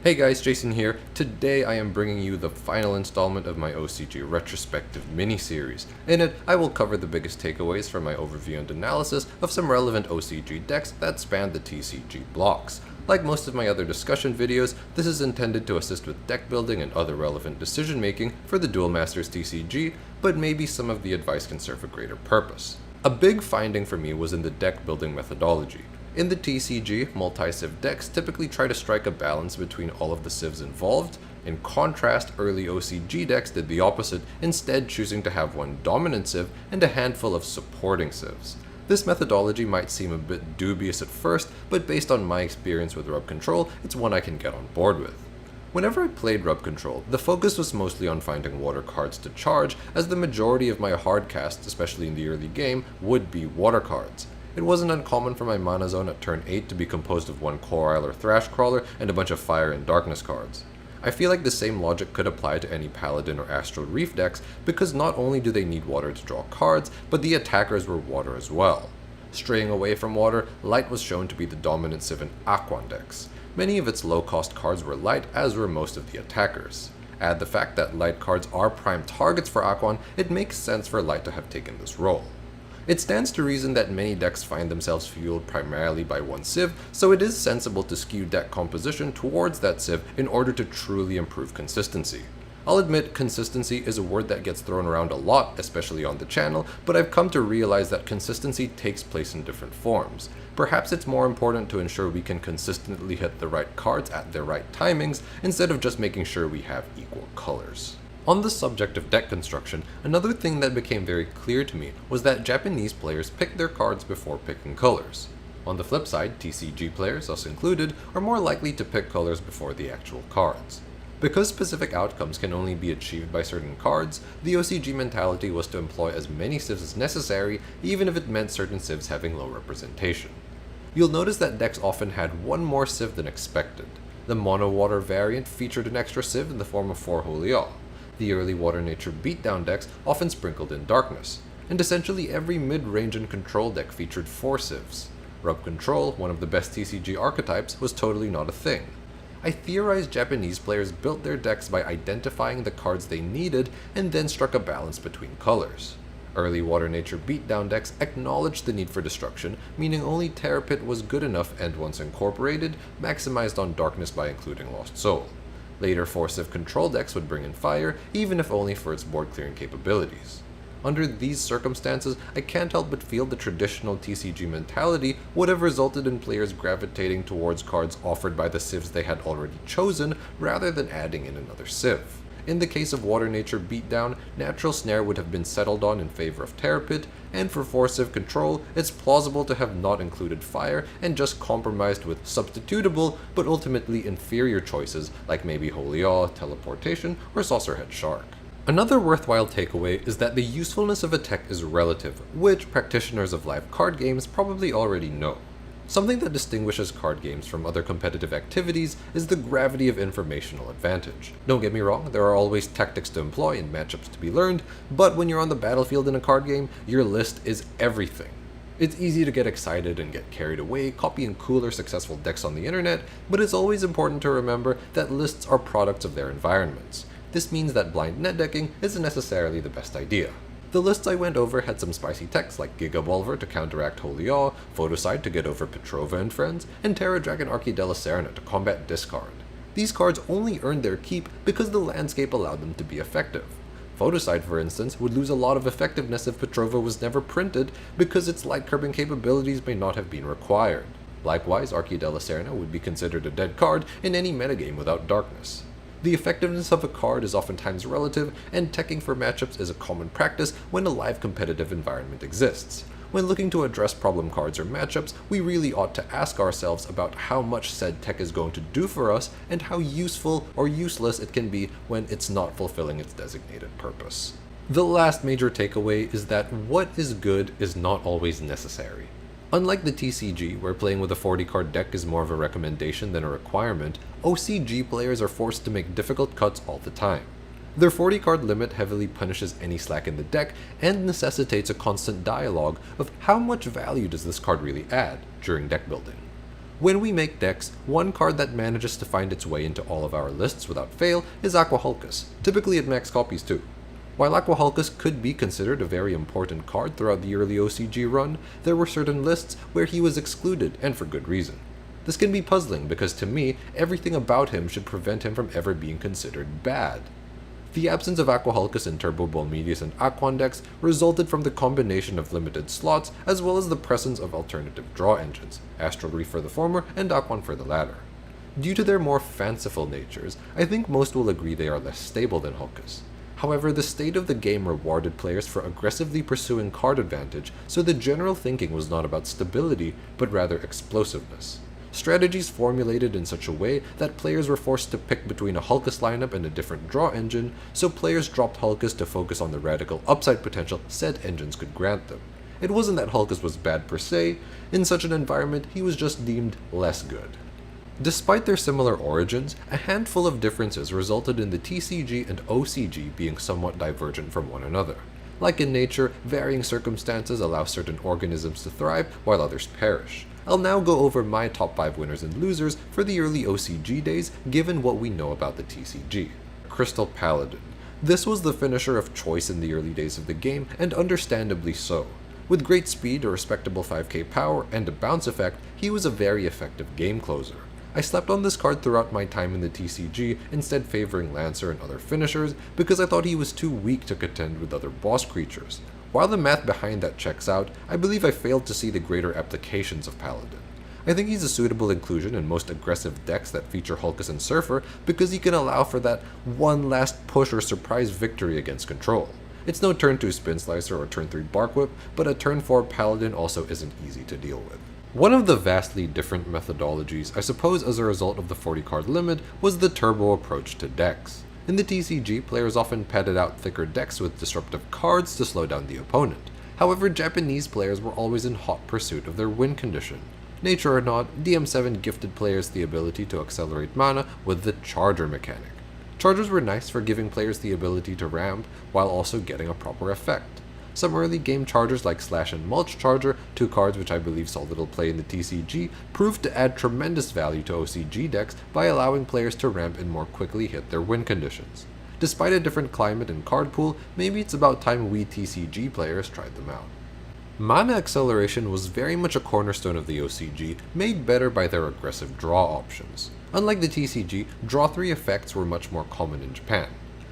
Hey guys, Jason here. Today I am bringing you the final installment of my OCG Retrospective mini-series. In it, I will cover the biggest takeaways from my overview and analysis of some relevant OCG decks that span the TCG blocks. Like most of my other discussion videos, this is intended to assist with deck building and other relevant decision making for the Duel Masters TCG, but maybe some of the advice can serve a greater purpose. A big finding for me was in the deck building methodology. In the TCG, multi-civ decks typically try to strike a balance between all of the civs involved. In contrast, early OCG decks did the opposite, instead choosing to have one dominant civ and a handful of supporting civs. This methodology might seem a bit dubious at first, but based on my experience with Rub Control, it's one I can get on board with. Whenever I played Rub Control, the focus was mostly on finding water cards to charge, as the majority of my hard casts, especially in the early game, would be water cards. It wasn't uncommon for my mana zone at turn 8 to be composed of one Core Isle or Thrash Crawler and a bunch of Fire and Darkness cards. I feel like the same logic could apply to any Paladin or Astral Reef decks, because not only do they need water to draw cards, but the attackers were water as well. Straying away from water, Light was shown to be the dominant civ in Aquan decks. Many of its low-cost cards were Light, as were most of the attackers. Add the fact that Light cards are prime targets for Aquan, it makes sense for Light to have taken this role. It stands to reason that many decks find themselves fueled primarily by one civ, so it is sensible to skew deck composition towards that civ in order to truly improve consistency. I'll admit, consistency is a word that gets thrown around a lot, especially on the channel, but I've come to realize that consistency takes place in different forms. Perhaps it's more important to ensure we can consistently hit the right cards at their right timings, instead of just making sure we have equal colors. On the subject of deck construction, another thing that became very clear to me was that Japanese players pick their cards before picking colors. On the flip side, TCG players, us included, are more likely to pick colors before the actual cards. Because specific outcomes can only be achieved by certain cards, the OCG mentality was to employ as many civs as necessary, even if it meant certain civs having low representation. You'll notice that decks often had one more civ than expected. The mono water variant featured an extra civ in the form of 4 Holiaw. The early Water Nature beatdown decks often sprinkled in Darkness, and essentially every mid-range and control deck featured 4 civs. Rub Control, one of the best TCG archetypes, was totally not a thing. I theorized Japanese players built their decks by identifying the cards they needed and then struck a balance between colors. Early Water Nature beatdown decks acknowledged the need for destruction, meaning only Terra Pit was good enough and, once incorporated, maximized on Darkness by including Lost Soul. Later 4-civ control decks would bring in fire, even if only for its board clearing capabilities. Under these circumstances, I can't help but feel the traditional TCG mentality would have resulted in players gravitating towards cards offered by the civs they had already chosen, rather than adding in another civ. In the case of Water Nature beatdown, Natural Snare would have been settled on in favor of Terra Pit, and for 4-civ control, it's plausible to have not included fire and just compromised with substitutable but ultimately inferior choices like maybe Holiaw, Teleportation, or Saucerhead Shark. Another worthwhile takeaway is that the usefulness of a tech is relative, which practitioners of live card games probably already know. Something that distinguishes card games from other competitive activities is the gravity of informational advantage. Don't get me wrong, there are always tactics to employ and matchups to be learned, but when you're on the battlefield in a card game, your list is everything. It's easy to get excited and get carried away, copying cooler, successful decks on the internet, but it's always important to remember that lists are products of their environments. This means that blind net decking isn't necessarily the best idea. The lists I went over had some spicy techs like Gigabolver to counteract Holiaw, Photoside to get over Petrova and friends, and Terra Dragon Archidella Serena to combat discard. These cards only earned their keep because the landscape allowed them to be effective. Photoside, for instance, would lose a lot of effectiveness if Petrova was never printed because its light curbing capabilities may not have been required. Likewise, Archidella Serena would be considered a dead card in any metagame without Darkness. The effectiveness of a card is oftentimes relative, and teching for matchups is a common practice when a live competitive environment exists. When looking to address problem cards or matchups, we really ought to ask ourselves about how much said tech is going to do for us, and how useful or useless it can be when it's not fulfilling its designated purpose. The last major takeaway is that what is good is not always necessary. Unlike the TCG, where playing with a 40-card deck is more of a recommendation than a requirement, OCG players are forced to make difficult cuts all the time. Their 40-card limit heavily punishes any slack in the deck and necessitates a constant dialogue of how much value does this card really add during deck building. When we make decks, one card that manages to find its way into all of our lists without fail is Aquahulkus, typically at max copies too. While Aquahulkus could be considered a very important card throughout the early OCG run, there were certain lists where he was excluded, and for good reason. This can be puzzling because to me, everything about him should prevent him from ever being considered bad. The absence of Aquahulkus in Turbo Bolmeteus and Aquan decks resulted from the combination of limited slots as well as the presence of alternative draw engines, Astral Reef for the former and Aquan for the latter. Due to their more fanciful natures, I think most will agree they are less stable than Hulkus. However, the state of the game rewarded players for aggressively pursuing card advantage, so the general thinking was not about stability, but rather explosiveness. Strategies formulated in such a way that players were forced to pick between a Hulkus lineup and a different draw engine, so players dropped Hulkus to focus on the radical upside potential said engines could grant them. It wasn't that Hulkus was bad per se, in such an environment he was just deemed less good. Despite their similar origins, a handful of differences resulted in the TCG and OCG being somewhat divergent from one another. Like in nature, varying circumstances allow certain organisms to thrive while others perish. I'll now go over my top 5 winners and losers for the early OCG days given what we know about the TCG. Crystal Paladin. This was the finisher of choice in the early days of the game, and understandably so. With great speed, a respectable 5k power, and a bounce effect, he was a very effective game closer. I slept on this card throughout my time in the TCG, instead favoring Lancer and other finishers because I thought he was too weak to contend with other boss creatures. While the math behind that checks out, I believe I failed to see the greater applications of Paladin. I think he's a suitable inclusion in most aggressive decks that feature Hulkus and Surfer because he can allow for that one last push or surprise victory against control. It's no turn 2 Spin Slicer or turn 3 Bark Whip, but a turn 4 Paladin also isn't easy to deal with. One of the vastly different methodologies, I suppose as a result of the 40 card limit, was the turbo approach to decks. In the TCG, players often padded out thicker decks with disruptive cards to slow down the opponent. However, Japanese players were always in hot pursuit of their win condition. Nature or not, DM7 gifted players the ability to accelerate mana with the Charger mechanic. Chargers were nice for giving players the ability to ramp while also getting a proper effect. Some early game chargers like Slash and Mulch Charger, 2 cards which I believe saw little play in the TCG, proved to add tremendous value to OCG decks by allowing players to ramp and more quickly hit their win conditions. Despite a different climate and card pool, maybe it's about time we TCG players tried them out. Mana Acceleration was very much a cornerstone of the OCG, made better by their aggressive draw options. Unlike the TCG, draw 3 effects were much more common in Japan.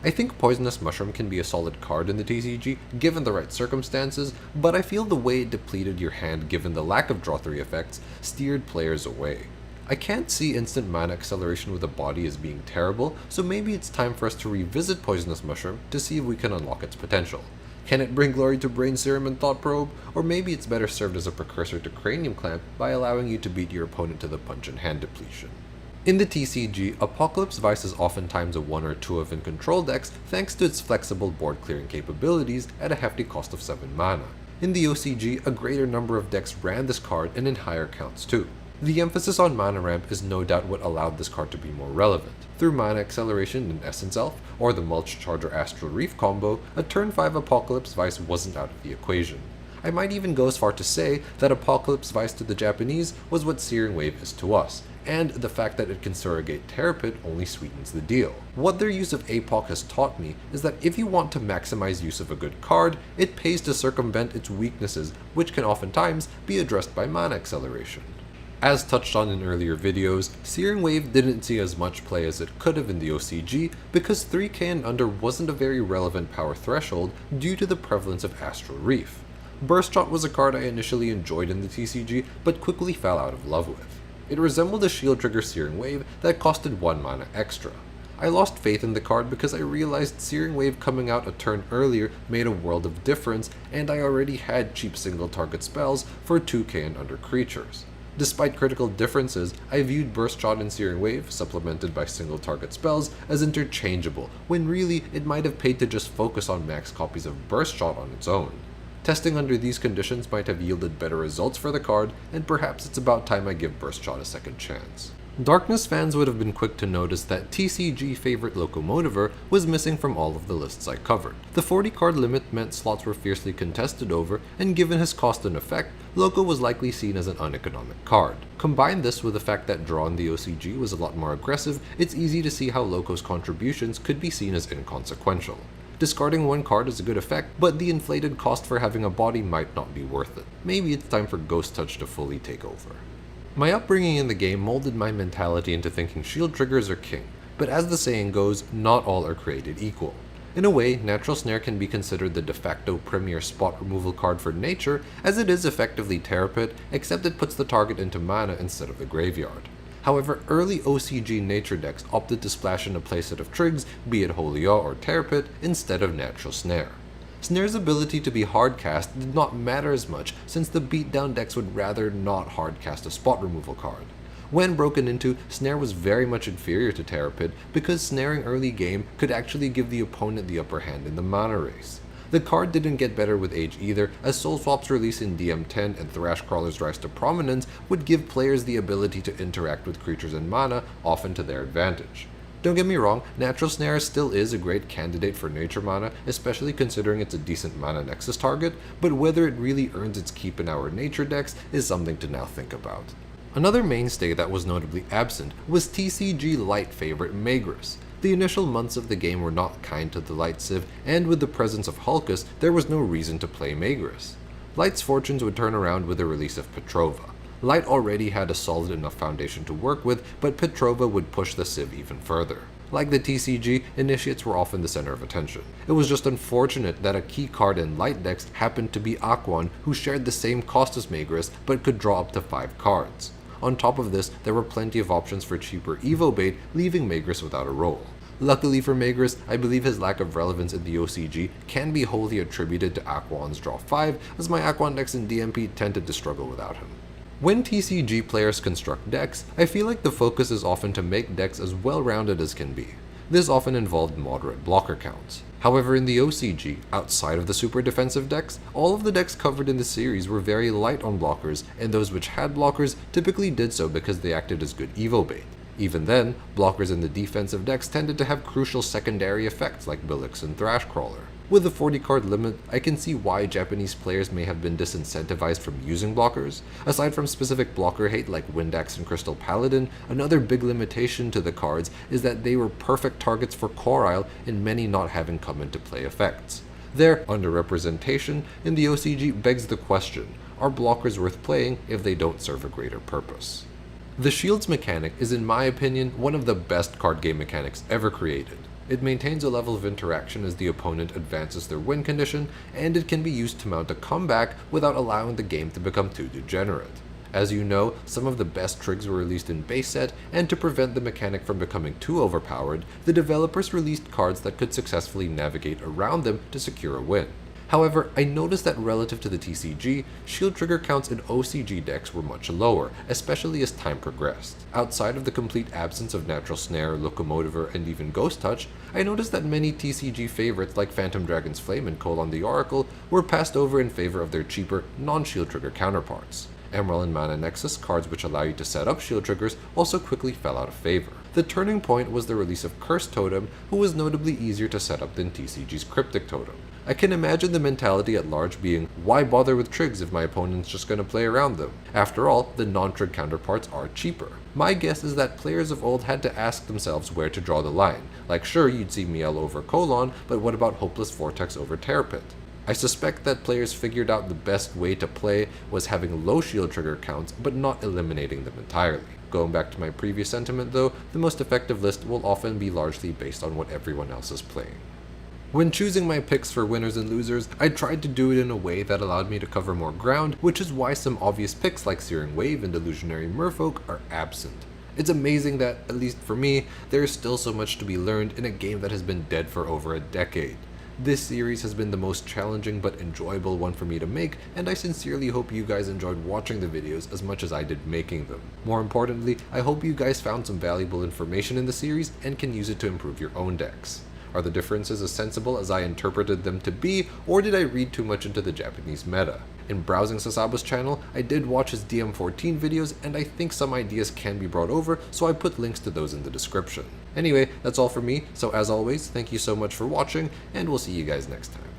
I think Poisonous Mushroom can be a solid card in the TCG, given the right circumstances, but I feel the way it depleted your hand given the lack of draw 3 effects steered players away. I can't see instant mana acceleration with a body as being terrible, so maybe it's time for us to revisit Poisonous Mushroom to see if we can unlock its potential. Can it bring glory to Brain Serum and Thought Probe? Or maybe it's better served as a precursor to Cranium Clamp by allowing you to beat your opponent to the punch and hand depletion. In the TCG, Apocalypse Vice is oftentimes a 1 or 2 of in control decks thanks to its flexible board clearing capabilities at a hefty cost of 7 mana. In the OCG, a greater number of decks ran this card and in higher counts too. The emphasis on mana ramp is no doubt what allowed this card to be more relevant. Through Mana Acceleration in Essence Elf, or the Mulch Charger Astral Reef combo, a turn 5 Apocalypse Vice wasn't out of the equation. I might even go as far to say that Apocalypse Vice to the Japanese was what Searing Wave is to us, and the fact that it can surrogate Terror Pit only sweetens the deal. What their use of APOC has taught me is that if you want to maximize use of a good card, it pays to circumvent its weaknesses, which can oftentimes be addressed by Mana Acceleration. As touched on in earlier videos, Searing Wave didn't see as much play as it could have in the OCG because 3k and under wasn't a very relevant power threshold due to the prevalence of Astral Reef. Burst Shot was a card I initially enjoyed in the TCG, but quickly fell out of love with. It resembled a shield trigger Searing Wave that costed 1 mana extra. I lost faith in the card because I realized Searing Wave coming out a turn earlier made a world of difference, and I already had cheap single target spells for 2k and under creatures. Despite critical differences, I viewed Burst Shot and Searing Wave, supplemented by single target spells, as interchangeable, when really it might have paid to just focus on max copies of Burst Shot on its own. Testing under these conditions might have yielded better results for the card, and perhaps it's about time I give Burst Shot a second chance. Darkness fans would have been quick to notice that TCG favorite Locomotiver was missing from all of the lists I covered. The 40 card limit meant slots were fiercely contested over, and given his cost and effect, Loco was likely seen as an uneconomic card. Combine this with the fact that draw in the OCG was a lot more aggressive, it's easy to see how Loco's contributions could be seen as inconsequential. Discarding one card is a good effect, but the inflated cost for having a body might not be worth it. Maybe it's time for Ghost Touch to fully take over. My upbringing in the game molded my mentality into thinking shield triggers are king, but as the saying goes, not all are created equal. In a way, Natural Snare can be considered the de facto premier spot removal card for nature, as it is effectively Terror Pit, except it puts the target into mana instead of the graveyard. However, early OCG nature decks opted to splash in a playset of trigs, be it Holy Awe or Terror Pit, instead of Natural Snare. Snare's ability to be hardcast did not matter as much, since the beatdown decks would rather not hardcast a spot removal card. When broken into, Snare was very much inferior to Terror Pit because snaring early game could actually give the opponent the upper hand in the mana race. The card didn't get better with age either, as Soul Swap's release in DM10 and Thrashcrawler's rise to prominence would give players the ability to interact with creatures and mana, often to their advantage. Don't get me wrong, Natural Snare still is a great candidate for nature mana, especially considering it's a decent mana nexus target, but whether it really earns its keep in our nature decks is something to now think about. Another mainstay that was notably absent was TCG Light favorite Magress. The initial months of the game were not kind to the Light Civ, and with the presence of Hulkus, there was no reason to play Magress. Light's fortunes would turn around with the release of Petrova. Light already had a solid enough foundation to work with, but Petrova would push the Civ even further. Like the TCG, Initiates were often the center of attention. It was just unfortunate that a key card in Light decks happened to be Aquan, who shared the same cost as Magress, but could draw up to 5 cards. On top of this, there were plenty of options for cheaper Evo bait, leaving Magress without a role. Luckily for Magress, I believe his lack of relevance in the OCG can be wholly attributed to Aquan's draw 5, as my Aquan decks in DMP tended to struggle without him. When TCG players construct decks, I feel like the focus is often to make decks as well-rounded as can be. This often involved moderate blocker counts. However, in the OCG, outside of the super defensive decks, all of the decks covered in the series were very light on blockers, and those which had blockers typically did so because they acted as good Evo bait. Even then, blockers in the defensive decks tended to have crucial secondary effects like Belix and Thrashcrawler. With the 40 card limit, I can see why Japanese players may have been disincentivized from using blockers. Aside from specific blocker hate like Windax and Crystal Paladin, another big limitation to the cards is that they were perfect targets for Corile and many not having come into play effects. Their underrepresentation in the OCG begs the question, are blockers worth playing if they don't serve a greater purpose? The Shields mechanic is in my opinion one of the best card game mechanics ever created. It maintains a level of interaction as the opponent advances their win condition, and it can be used to mount a comeback without allowing the game to become too degenerate. As you know, some of the best trigs were released in base set, and to prevent the mechanic from becoming too overpowered, the developers released cards that could successfully navigate around them to secure a win. However, I noticed that relative to the TCG, shield trigger counts in OCG decks were much lower, especially as time progressed. Outside of the complete absence of Natural Snare, Locomotiver, and even Ghost Touch, I noticed that many TCG favorites like Phantom Dragon's Flame and Colon the Oracle were passed over in favor of their cheaper, non-shield trigger counterparts. Emerald and Mana Nexus, cards which allow you to set up shield triggers, also quickly fell out of favor. The turning point was the release of Cursed Totem, who was notably easier to set up than TCG's Cryptic Totem. I can imagine the mentality at large being, why bother with trigs if my opponent's just going to play around them? After all, the non-trig counterparts are cheaper. My guess is that players of old had to ask themselves where to draw the line. Like sure, you'd see Miel over Colon, but what about Hopeless Vortex over Terror Pit? I suspect that players figured out the best way to play was having low shield trigger counts, but not eliminating them entirely. Going back to my previous sentiment though, the most effective list will often be largely based on what everyone else is playing. When choosing my picks for winners and losers, I tried to do it in a way that allowed me to cover more ground, which is why some obvious picks like Searing Wave and Illusionary Merfolk are absent. It's amazing that, at least for me, there is still so much to be learned in a game that has been dead for over a decade. This series has been the most challenging but enjoyable one for me to make, and I sincerely hope you guys enjoyed watching the videos as much as I did making them. More importantly, I hope you guys found some valuable information in the series and can use it to improve your own decks. Are the differences as sensible as I interpreted them to be, or did I read too much into the Japanese meta? In browsing Sasabo's channel, I did watch his DM14 videos, and I think some ideas can be brought over, so I put links to those in the description. Anyway, that's all for me, so as always, thank you so much for watching, and we'll see you guys next time.